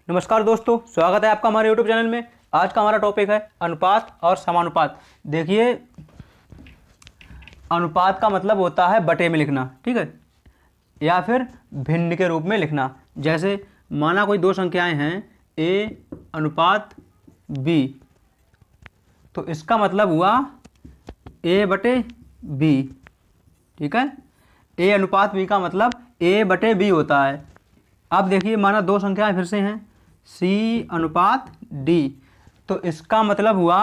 नमस्कार दोस्तों, स्वागत है आपका हमारे YouTube चैनल में। आज का हमारा टॉपिक है अनुपात और समानुपात। देखिए, अनुपात का मतलब होता है बटे में लिखना, ठीक है, या फिर भिन्न के रूप में लिखना। जैसे माना कोई दो संख्याएं हैं a अनुपात b, तो इसका मतलब हुआ a बटे b, ठीक है। a अनुपात b का मतलब a बटे b होता है। अब देखिए, माना दो संख्याएं फिर से हैं c अनुपात d, तो इसका मतलब हुआ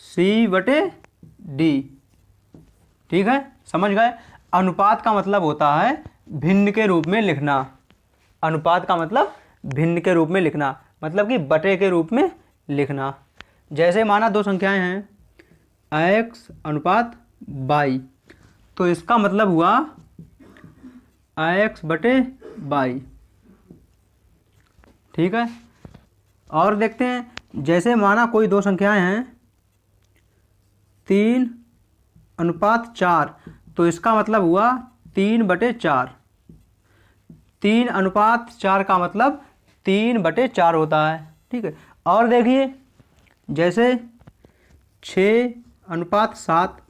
c बटे d, ठीक है, समझ गए। अनुपात का मतलब होता है भिन्न के रूप में लिखना। अनुपात का मतलब भिन्न के रूप में लिखना, मतलब कि बटे के रूप में लिखना। जैसे माना दो संख्याएं हैं x अनुपात y, तो इसका मतलब हुआ x बटे y, ठीक है। और देखते हैं, जैसे माना कोई दो संख्याएं हैं 3 अनुपात 4, तो इसका मतलब हुआ 3 बटे 4। 3 अनुपात 4 का मतलब 3 बटे 4 होता है, ठीक है। और देखिए, जैसे 6 अनुपात 7,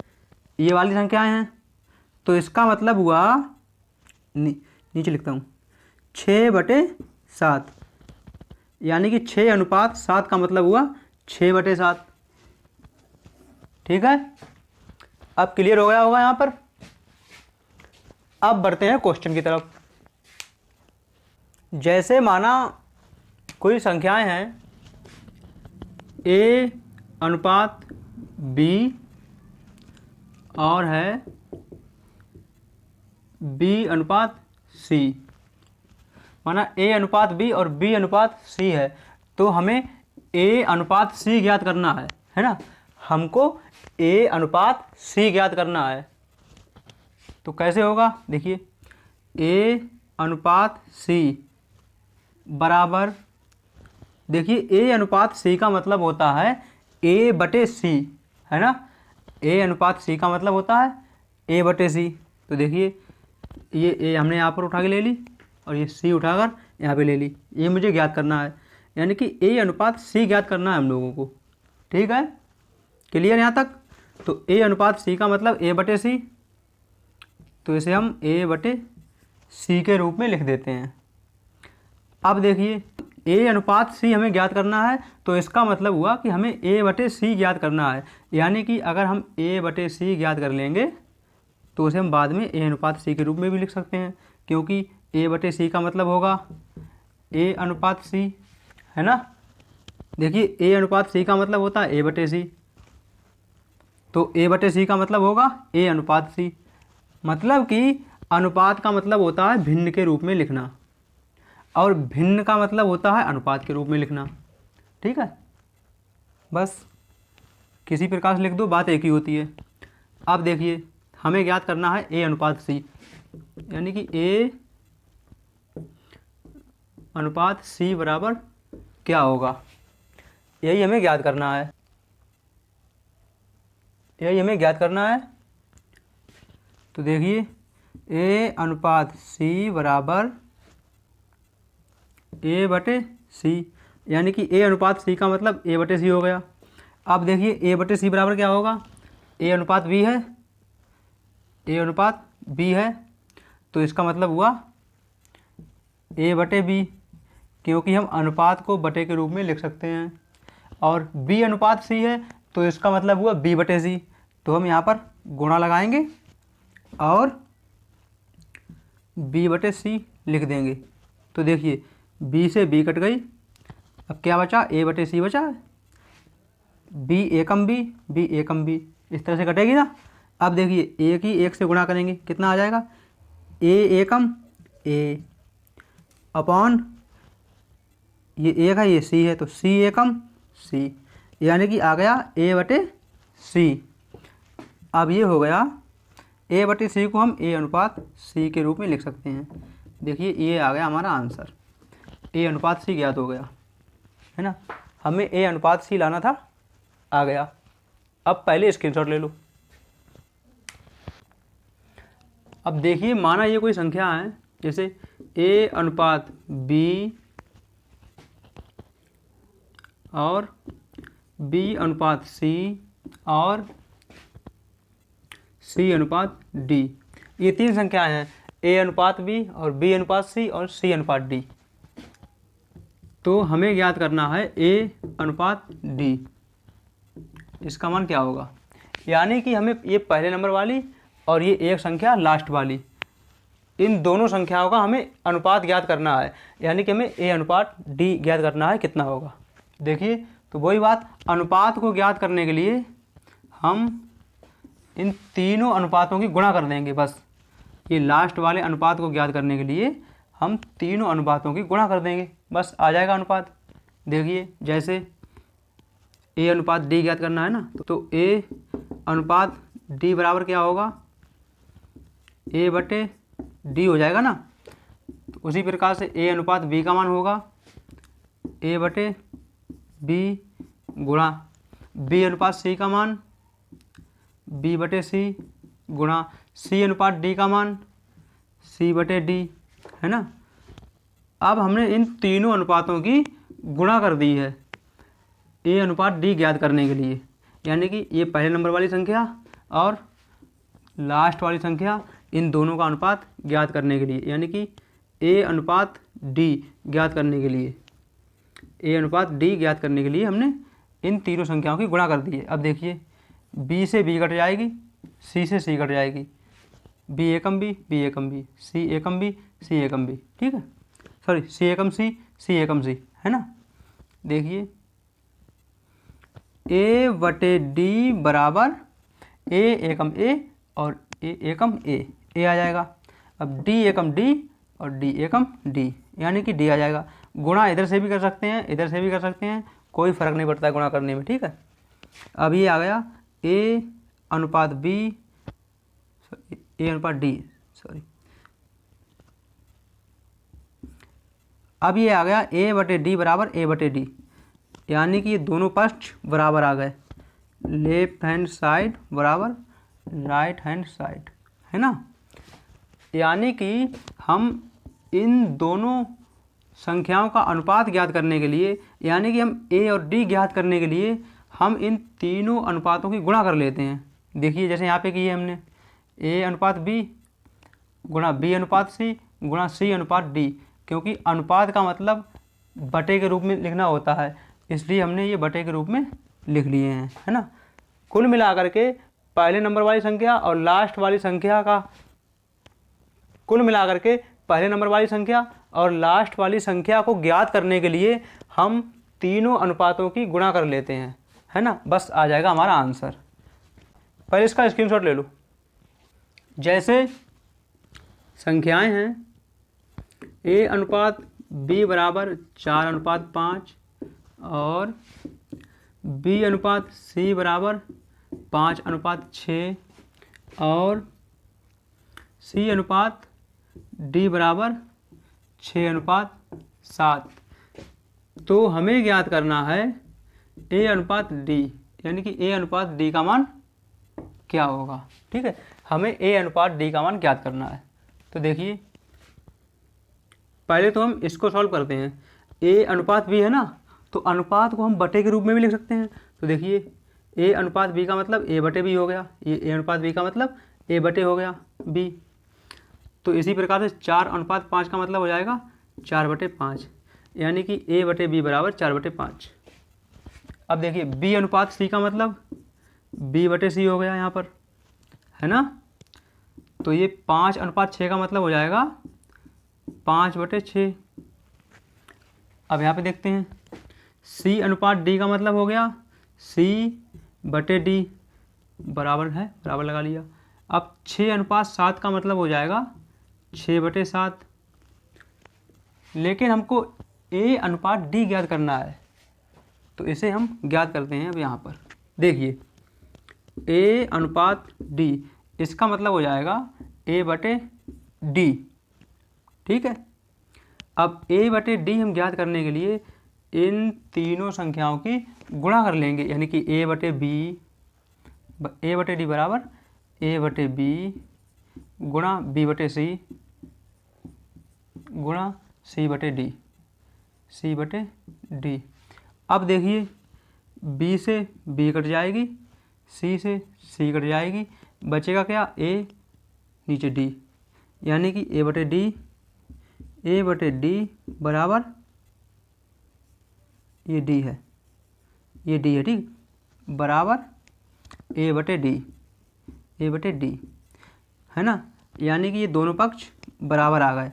ये वाली संख्याएं हैं, तो इसका मतलब हुआ नीचे लिखता हूँ 6 बटे 7, यानी कि 6 अनुपात 7 का मतलब हुआ 6 बटे 7, ठीक है। अब क्लियर हो गया होगा यहाँ पर। अब बढ़ते हैं क्वेश्चन की तरफ। जैसे माना कोई संख्याएं हैं a अनुपात b और है b अनुपात c। माना a अनुपात b और b अनुपात c है, तो हमें a अनुपात c ज्ञात करना है ना। हमको a अनुपात c ज्ञात करना है, तो कैसे होगा? देखिए, a अनुपात c बराबर, देखिए a अनुपात c का मतलब होता है a बटे c, है ना। a अनुपात c का मतलब होता है a बटे c। तो देखिए, ये a हमने यहाँ पर उठा के ले ली और ये c उठाकर यहाँ पे ले ली। ये मुझे ज्ञात करना है, यानी कि a अनुपात c ज्ञात करना है हम लोगों को, ठीक है। क्लियर यहाँ तक? तो a अनुपात c का मतलब a बटे c, तो इसे हम a बटे c के रूप में लिख देते हैं। अब देखिए, a अनुपात c हमें ज्ञात करना है, तो इसका मतलब हुआ कि हमें a बटे c ज्ञात करना है। यानी कि अगर हम a बटे c ज्ञात कर लेंगे तो उसे हम बाद में a अनुपात c के रूप में भी लिख सकते हैं, क्योंकि a बटे c का मतलब होगा a अनुपात c, है ना। देखिए, a अनुपात c का मतलब होता है a बटे c, तो a बटे c का मतलब होगा a अनुपात c। मतलब कि अनुपात का मतलब होता है भिन्न के रूप में लिखना, और भिन्न का मतलब होता है अनुपात के रूप में लिखना, ठीक है। बस किसी प्रकार से लिख दो, बात एक ही होती है। अब देखिए, हमें ज्ञात करना है a अनुपात c, यानी कि a अनुपात c बराबर क्या होगा, यही हमें ज्ञात करना है, यही हमें ज्ञात करना है। तो देखिए, a अनुपात c बराबर a बटे c, यानी कि a अनुपात c का मतलब a बटे c हो गया। अब देखिए, a बटे c बराबर क्या होगा? a अनुपात b है, a अनुपात b है, तो इसका मतलब हुआ a बटे b, क्योंकि हम अनुपात को बटे के रूप में लिख सकते हैं। और b अनुपात c है, तो इसका मतलब हुआ b बटे c, तो हम यहाँ पर गुणा लगाएंगे और b बटे c लिख देंगे। तो देखिए, b से b कट गई, अब क्या बचा? a बटे c बचा है। b एकम b, b एकम b, इस तरह से कटेगी ना। अब देखिए, एक ही एक से गुणा करेंगे, कितना आ जाएगा? a एकम a अपॉन ये एक है, ये c है, तो c एकम c, यानी कि आ गया a बटे c। अब ये हो गया a बटे c को हम a अनुपात c के रूप में लिख सकते हैं। देखिए, ये आ गया हमारा आंसर, a अनुपात c ज्ञात हो गया, है ना। हमें a अनुपात c लाना था, आ गया। अब पहले स्क्रीनशॉट ले लो। अब देखिए, माना ये कोई संख्या है, जैसे a अनुपात b और B अनुपात C और C अनुपात D। ये 3 संख्याएं हैं, A अनुपात B और B अनुपात C और C अनुपात D। तो हमें ज्ञात करना है A अनुपात D, इसका मान क्या होगा। यानी कि हमें ये पहले नंबर वाली और ये एक संख्या लास्ट वाली, इन दोनों संख्याओं का हमें अनुपात ज्ञात करना है। यानी कि हमें A अनुपात D ज्ञात करना है, कितना होगा। देखिए, तो वही बात, अनुपात को ज्ञात करने के लिए हम इन तीनों अनुपातों की गुणा कर देंगे बस। ये लास्ट वाले अनुपात को ज्ञात करने के लिए हम तीनों अनुपातों की गुणा कर देंगे, बस आ जाएगा अनुपात। देखिए, जैसे A अनुपात D ज्ञात करना है ना, तो A अनुपात D बराबर क्या होगा, A बटे D हो जाएगा ना। तो उसी प्रकार से A अनुपात B का मान होगा A बटे B गुणा B अनुपात C का मान B बटे C गुणा C अनुपात D का मान C बटे D, है ना। अब हमने इन तीनों अनुपातों की गुणा कर दी है A अनुपात D ज्ञात करने के लिए। यानी कि ये पहले नंबर वाली संख्या और लास्ट वाली संख्या, इन दोनों का अनुपात ज्ञात करने के लिए, यानी कि A अनुपात D ज्ञात करने के लिए, A अनुपात D ज्ञात करने के लिए हमने इन तीनों संख्याओं की गुणा कर दी है। अब देखिए, B से B कट जाएगी, C से C कट जाएगी, B एकम B, B एकम B, C एकम B, C एकम B, ठीक है। सॉरी, C एकम C, C एकम C, है ना। देखिए, A बटे D बराबर A एकम A और A एकम A आ जाएगा। अब D एकम D और D एकम D, यानी कि D आ जाएगा। गुणा इधर से भी कर सकते हैं, इधर से भी कर सकते हैं, कोई फ़र्क नहीं पड़ता है गुणा करने में, ठीक है। अब ये आ गया A अनुपात B, A अनुपात D, सॉरी। अब ये आ गया A बटे D बराबर A बटे D, यानी कि ये दोनों पक्ष बराबर आ गए। लेफ्ट हैंड साइड बराबर राइट हैंड साइड, है ना। यानी कि हम इन दोनों संख्याओं का अनुपात ज्ञात करने के लिए, यानी कि हम A और D ज्ञात करने के लिए हम इन तीनों अनुपातों की गुणा कर लेते हैं। देखिए, जैसे यहाँ पे किए हमने A अनुपात B गुणा B अनुपात C गुणा C अनुपात D, क्योंकि अनुपात का मतलब बटे के रूप में लिखना होता है, इसलिए हमने ये बटे के रूप में लिख लिए हैं, है ना। कुल मिलाकर के पहले नंबर वाली संख्या और लास्ट वाली संख्या का, कुल मिलाकर के पहले नंबर वाली संख्या और लास्ट वाली संख्या को ज्ञात करने के लिए हम तीनों अनुपातों की गुणा कर लेते हैं, है ना। बस आ जाएगा हमारा आंसर। पहले इसका स्क्रीनशॉट ले लो। जैसे संख्याएं हैं A अनुपात B बराबर 4 अनुपात 5 और B अनुपात C बराबर 5 अनुपात 6 और C अनुपात D बराबर 6 अनुपात 7। तो हमें ज्ञात करना है A अनुपात D, यानी कि A अनुपात D का मान क्या होगा, ठीक है। हमें A अनुपात D का मान ज्ञात करना है। तो देखिए, पहले तो हम इसको सॉल्व करते हैं। A अनुपात B है ना, तो अनुपात को हम बटे के रूप में भी लिख सकते हैं। तो देखिए, A अनुपात B का मतलब A बटे B हो गया, ये A अनुपात B का मतलब A बटे हो गया B। तो इसी प्रकार से 4 अनुपात 5 का मतलब हो जाएगा 4 बटे 5, यानी कि A बटे B बराबर 4 बटे 5। अब देखिए, B अनुपात C का मतलब B बटे C हो गया यहाँ पर, है ना। तो ये 5 अनुपात 6 का मतलब हो जाएगा 5 बटे 6। अब यहाँ पे देखते हैं, C अनुपात D का मतलब हो गया C बटे D, बराबर है, बराबर लगा लिया। अब 6 अनुपात 7 का मतलब हो जाएगा 6 बटे 7। लेकिन हमको A अनुपात D ज्ञात करना है, तो इसे हम ज्ञात करते हैं। अब यहाँ पर देखिए, A अनुपात D, इसका मतलब हो जाएगा A बटे D, ठीक है। अब A बटे D हम ज्ञात करने के लिए इन तीनों संख्याओं की गुणा कर लेंगे, यानी कि A बटे D बराबर A बटे B गुणा B बटे C गुणा C बटे D, C बटे D। अब देखिए बी से बी कट जाएगी, सी से सी कट जाएगी, बचेगा क्या, ए नीचे डी, यानी कि ए बटे डी बराबर ये डी है, ठीक, बराबर ए बटे डी है ना, यानी कि ये दोनों पक्ष बराबर आ गए।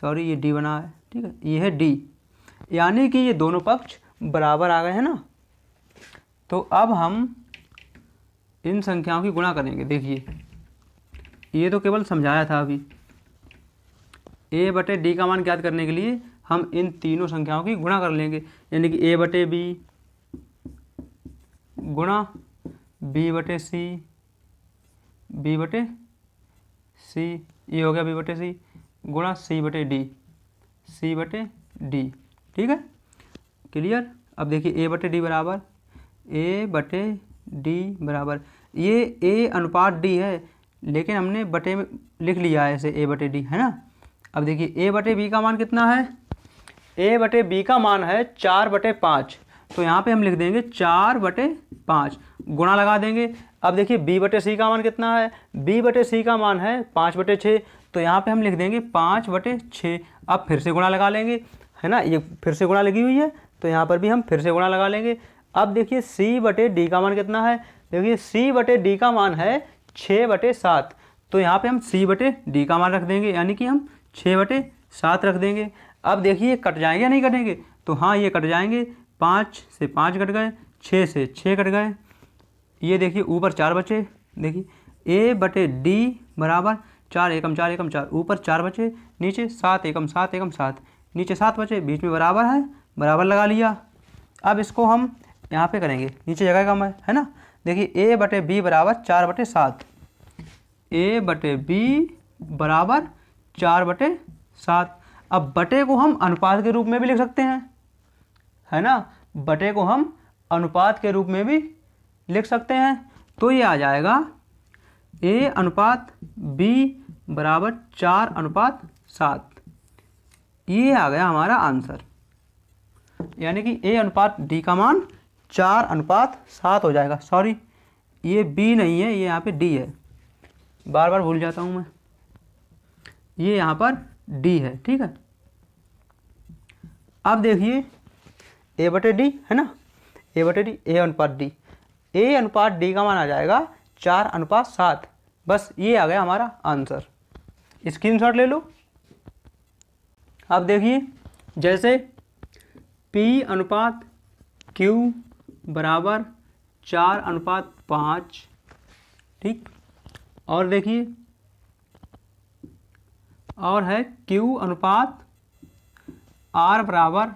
सॉरी ये डी बना है, ठीक है, ये है डी, यानी कि ये दोनों पक्ष बराबर आ गए हैं ना। तो अब हम इन संख्याओं की गुणा करेंगे। देखिए ये तो केवल समझाया था अभी। ए बटे डी का मान ज्ञात करने के लिए हम इन तीनों संख्याओं की गुणा कर लेंगे, यानी कि ए बटे बी गुणा बी बटे सी, ये हो गया बी बटे सी गुणा सी बटे डी, ठीक है, क्लियर। अब देखिए ए बटे डी बराबर ये ए अनुपात डी है, लेकिन हमने बटे में लिख लिया है इसे, ए बटे डी है ना। अब देखिए ए बटे बी का मान कितना है, ए बटे बी का मान है 4/5, तो यहाँ पे हम लिख देंगे 4/5, गुणा लगा देंगे। अब देखिए बी बटे सी का मान कितना है, बी बटे सी का मान है 5/6, तो यहाँ पे हम लिख देंगे 5/6। अब फिर से गुणा लगा लेंगे, है ना, ये फिर से गुणा लगी हुई है, तो यहाँ पर भी हम फिर से गुणा लगा लेंगे। अब देखिए सी बटे डी का मान कितना है, देखिए सी बटे डी का मान है 6/7, तो यहाँ पे हम सी बटे डी का मान रख देंगे, यानी कि हम 6/7 रख देंगे। अब देखिए कट जाएंगे या नहीं कटेंगे, तो हाँ ये कट जाएंगे, 5 से 5 कट गए, 6 से 6 कट गए, ये देखिए ऊपर 4 बचे। देखिए ए बटे डी बराबर 4 एकम 4, ऊपर 4 बचे, नीचे 7 एकम 7, नीचे 7 बचे, बीच में बराबर है, बराबर लगा लिया। अब इसको हम यहाँ पे करेंगे, नीचे जगह कम है ना। देखिए ए बटे बी बराबर 4/7, ए बटे बी बराबर 4/7। अब बटे को हम अनुपात के रूप में भी लिख सकते हैं, है ना, बटे को हम अनुपात के रूप में भी लिख सकते हैं। तो ये आ जाएगा ए अनुपात बी बराबर 4/7, ये आ गया हमारा आंसर, यानी कि ए अनुपात डी का मान 4/7 हो जाएगा। सॉरी ये बी नहीं है, ये यहाँ पे डी है, बार बार भूल जाता हूँ मैं, ये यहाँ पर डी है, ठीक है। अब देखिए ए बटे डी है ना, ए बटे डी, ए अनुपात डी, ए अनुपात डी का मान आ जाएगा 4/7, बस ये आ गया हमारा आंसर। स्क्रीनशॉट ले लो। अब देखिए जैसे P अनुपात Q बराबर 4/5, ठीक, और देखिए और है Q अनुपात R बराबर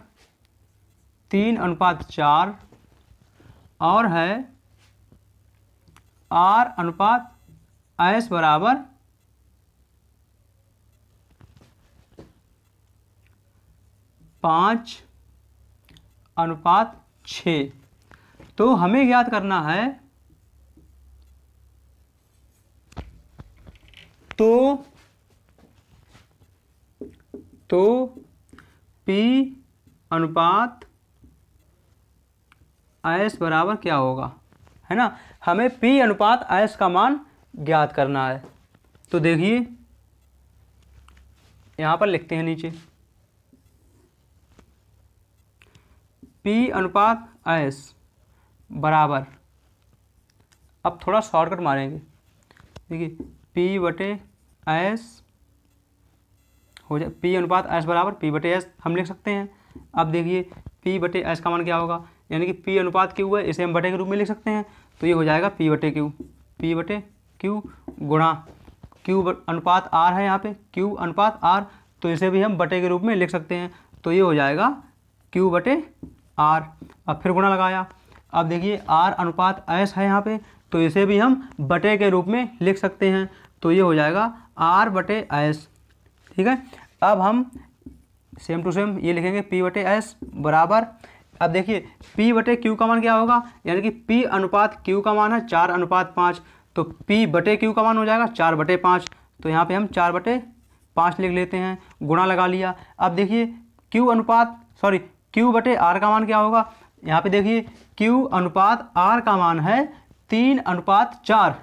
3/4, और है R अनुपात S बराबर 5/6। तो हमें ज्ञात करना है, तो P अनुपात S बराबर क्या होगा, है ना, हमें P अनुपात S का मान ज्ञात करना है। तो देखिए यहाँ पर लिखते हैं नीचे, P अनुपात S बराबर, अब थोड़ा शॉर्टकट मारेंगे, देखिए P बटे S हो जाए, P अनुपात S बराबर P बटे S हम लिख सकते हैं। अब देखिए P बटे S का मान क्या होगा, यानी कि P अनुपात Q है, इसे हम बटे के रूप में लिख सकते हैं, तो ये हो जाएगा P बटे Q गुणा Q अनुपात R है, यहाँ पे Q अनुपात R, तो इसे भी हम बटे के रूप में लिख सकते हैं, तो ये हो जाएगा Q बटे R। अब फिर गुणा लगाया, अब देखिए R अनुपात S है यहाँ पे, तो इसे भी हम बटे के रूप में लिख सकते हैं, तो ये हो जाएगा R बटे S, ठीक है। अब हम सेम टू सेम ये लिखेंगे P बटे S बराबर, अब देखिए P बटे Q का मान क्या होगा, यानी कि P अनुपात Q का मान है 4/5, तो P बटे Q का मान हो जाएगा 4/5, तो यहाँ पे हम 4/5 लिख लेते हैं, गुणा लगा लिया। अब देखिए Q बटे R का मान क्या होगा, यहाँ पे देखिए Q अनुपात R का मान है 3:4,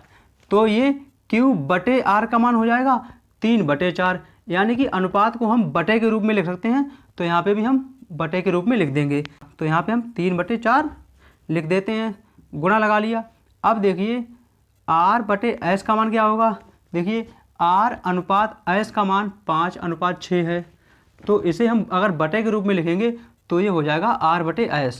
तो ये Q बटे R का मान हो जाएगा 3/4, यानी कि अनुपात को हम बटे के रूप में लिख सकते हैं, तो यहाँ पे भी हम बटे के रूप में लिख देंगे। तो यहाँ पे हम 3/4 लिख देते हैं, गुणा लगा लिया। अब देखिए R बटे S का मान क्या होगा, देखिए R अनुपात S का मान 5:6 है, तो इसे हम अगर बटे के रूप में लिखेंगे तो ये हो जाएगा R बटे S,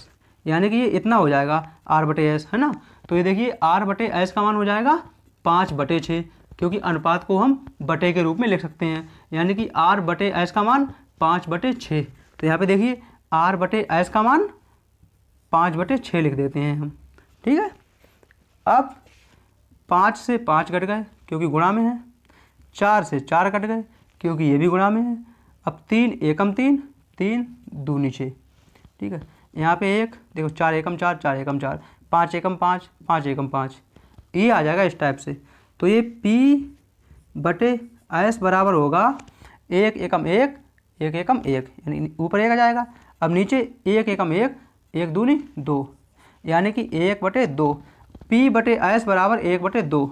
यानी कि ये इतना हो जाएगा R बटे S, है ना। तो ये देखिए R बटे S का मान हो जाएगा 5/6, क्योंकि अनुपात को हम बटे के रूप में लिख सकते हैं, यानी कि R बटे S का मान 5/6। तो यहाँ पे देखिए R बटे S का मान 5/6 लिख देते हैं हम, ठीक है। अब 5 से 5 कट गए क्योंकि गुणा में है, 4 से 4 कट गए क्योंकि ये भी गुणा में है। अब 3 एकम 3, 3 दूनी 6, ठीक है। यहाँ पे एक देखो 4 एकम 4, 4 एकम 4, 5 एकम 5, 5 एकम 5, ये आ जाएगा इस टाइप से। तो ये P बटे S बराबर होगा 1 एकम 1, 1 एकम 1, यानी ऊपर 1 आ जाएगा। अब नीचे 1 एकम 1, 1 दूनी 2, यानी कि 1/2। P बटे S बराबर 1/2।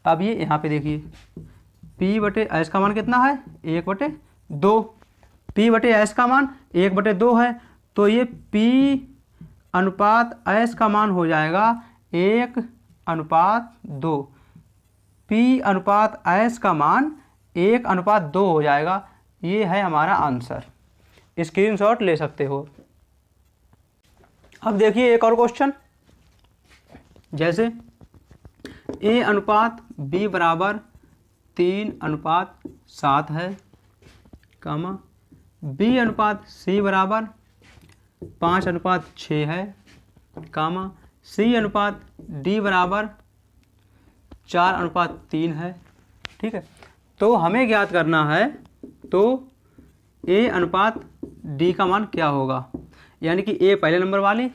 अब ये यहाँ पे देखिए P बटे S का मान कितना है, 1/2। P बटे S का मान 1/2 है, तो ये P अनुपात S का मान हो जाएगा 1:2। P अनुपात S का मान 1:2 हो जाएगा। ये है हमारा आंसर, स्क्रीनशॉट ले सकते हो। अब देखिए एक और क्वेश्चन, जैसे A अनुपात B बराबर 3:7 है, कामा B अनुपात C बराबर 5:6 है, कामा C अनुपात D बराबर 4:3 है, ठीक है। तो हमें ज्ञात करना है तो A अनुपात D का मान क्या होगा, यानी कि A पहले नंबर वाली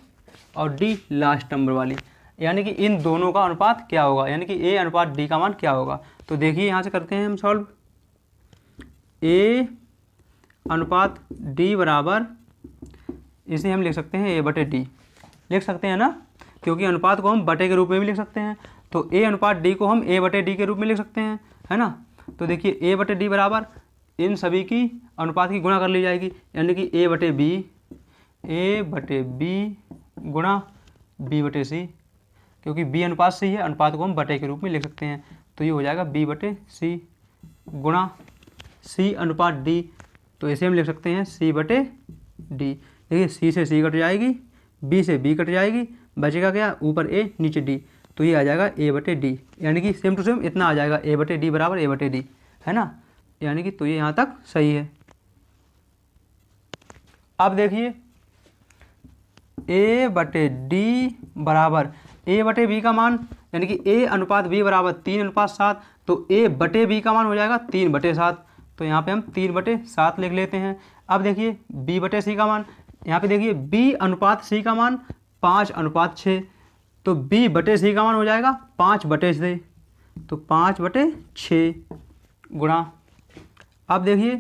और D लास्ट नंबर वाली, यानी कि इन दोनों का अनुपात क्या होगा, यानी कि A अनुपात D का मान क्या होगा। तो देखिए यहाँ से करते हैं हम सॉल्व। A अनुपात D बराबर, इसे हम लिख सकते हैं A बटे D, लिख सकते हैं ना, क्योंकि अनुपात को हम बटे के रूप में भी लिख सकते हैं। तो A अनुपात D को हम A बटे D के रूप में लिख सकते हैं, है ना। तो देखिए A बटे D बराबर इन सभी की अनुपात की गुणा कर ली जाएगी, यानी कि A बटे B गुणा B बटे C, क्योंकि B अनुपात C है, अनुपात को हम बटे के रूप में लिख सकते हैं। तो ये हो जाएगा B बटे C गुणा C अनुपात D, तो इसे हम लिख सकते हैं C बटे D। देखिए C से C कट जाएगी, B से B कट जाएगी, बचेगा क्या, ऊपर A नीचे D, तो ये आ जाएगा A बटे D, यानी कि सेम टू सेम इतना आ जाएगा A बटे D बराबर A बटे D, है ना, यानी कि तो ये यहाँ तक सही है। अब देखिए A बटे D बराबर A बटे B का मान, यानी कि A अनुपात B बराबर 3:7, तो A बटे B का मान हो जाएगा 3/7, तो यहाँ पे हम 3/7 लिख लेते हैं। अब देखिए B बटे C का मान, यहाँ पे देखिए B अनुपात C का मान 5:6, तो B बटे C का मान हो जाएगा 5/6, तो 5/6 गुणा। अब देखिए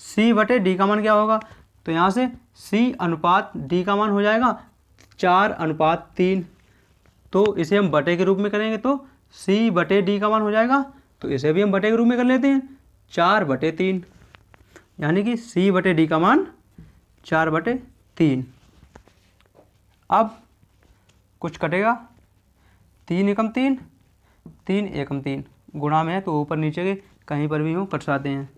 C बटे D का मान क्या होगा, तो यहाँ से C अनुपात D का मान हो जाएगा 4:3, तो इसे हम बटे के रूप में करेंगे तो C बटे D का मान हो जाएगा, तो इसे भी हम बटे के रूप में कर लेते हैं 4/3, यानी कि C बटे D का मान 4/3। अब कुछ कटेगा, 3 एकम 3, 3 एकम 3, गुणा में है तो ऊपर नीचे के कहीं पर भी हो कट जाते हैं।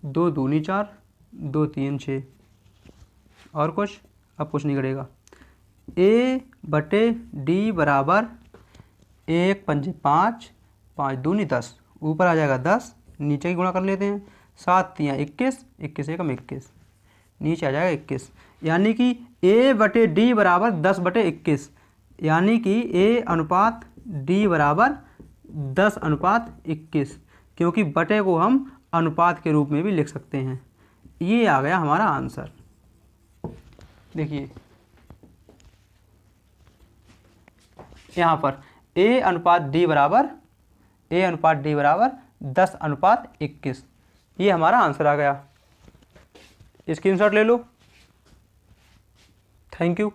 2 दूनी 4, 2 3 6, और कुछ अब कुछ नहीं करेगा। A बटे D बराबर 1 पंजे 5, 5 दूनी 10, ऊपर आ जाएगा 10, नीचे की गुणा कर लेते हैं, 7 3 21, 21 एकम 21, नीचे आ जाएगा 21, यानी कि A बटे D बराबर 10/21, यानी कि A अनुपात D बराबर 10:21, क्योंकि बटे को हम अनुपात के रूप में भी लिख सकते हैं। ये आ गया हमारा आंसर। देखिए यहाँ पर A अनुपात D बराबर 10:21, ये हमारा आंसर आ गया। स्क्रीनशॉट ले लो। Thank you.